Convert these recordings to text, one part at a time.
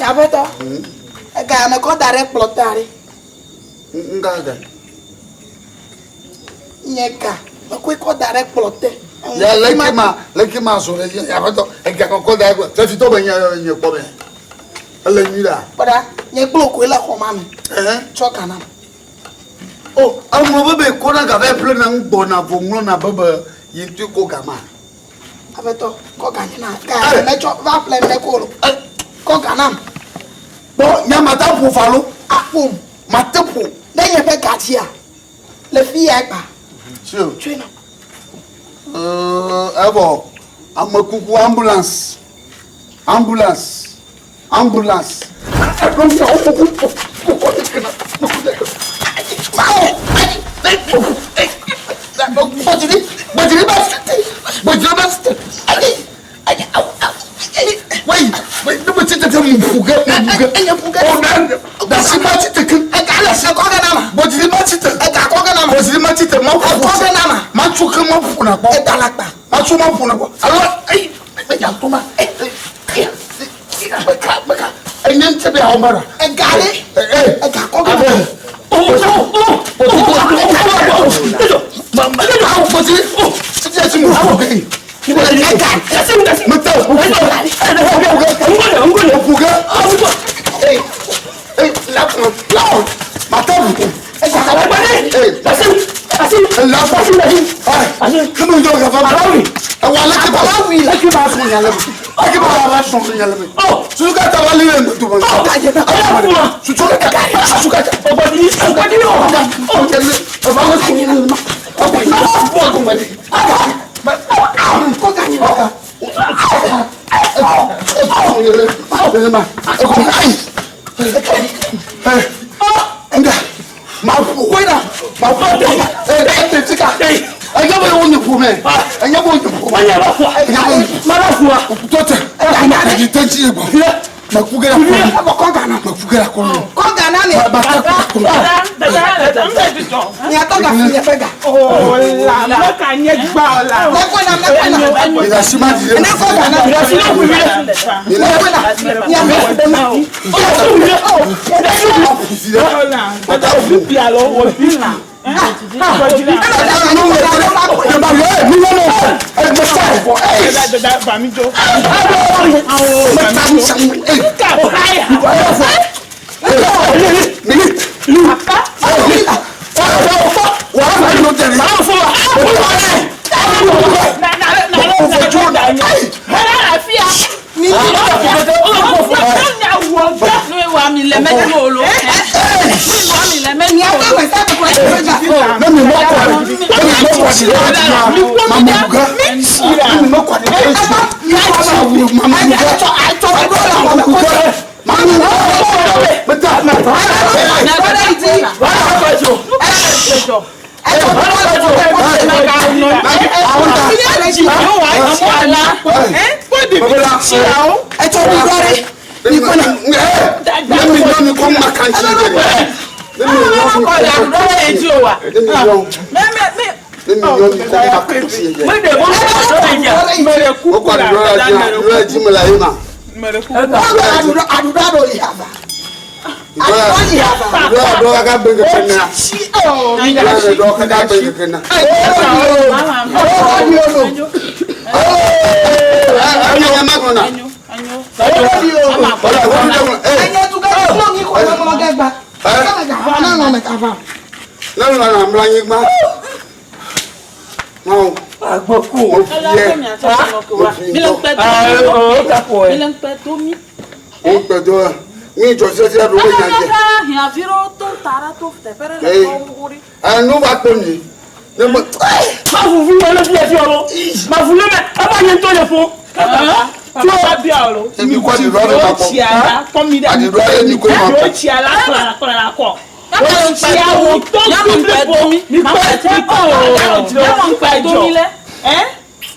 Nyabeto. Ega me ko direct plotari. Ngaga. Nyeka. Me ko direct plotte. Ya leki ma so le ya beto ega ko direct. Se fi to be nye ko be. Ala nyira. Pada nye glo ko la ko mami. Choka na. Oh, amu bebe ko na ga be plan na ngbo na vo nglo na bebe yitu ko gama. Abeto ko ganina. Ka me cho va plan me ko. Ko ganam. Bo nyamata fu falo. Apum. Matepu. Denye be gatia. Le fi egba. Sure. Twina. Abo. Amakuku ambulance. Ambulance. Ambulance.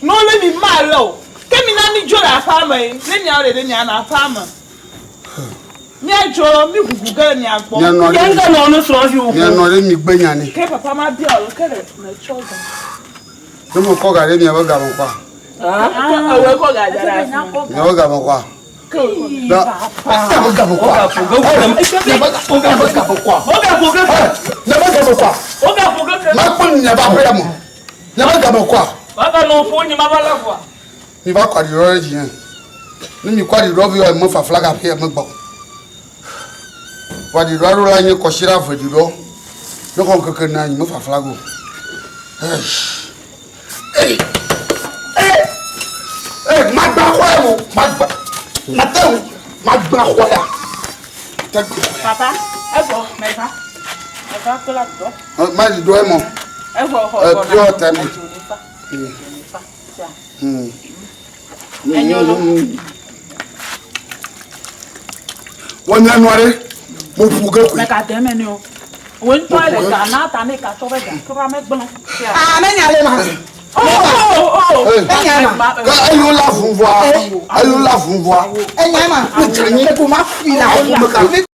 No, let me malo. Kemi na mi jola farmer, le nya ore de nya na farmer. Nya jo mi gugu ni agbo. Yenga no no so fi wo. Nya no re mi gbenya ni. Ke papa ma bi oro kere na choga. Mo ko ga re mi e ba ga mo kwa. Ah, we ko ga jara. Me o ga mo kwa. Papa,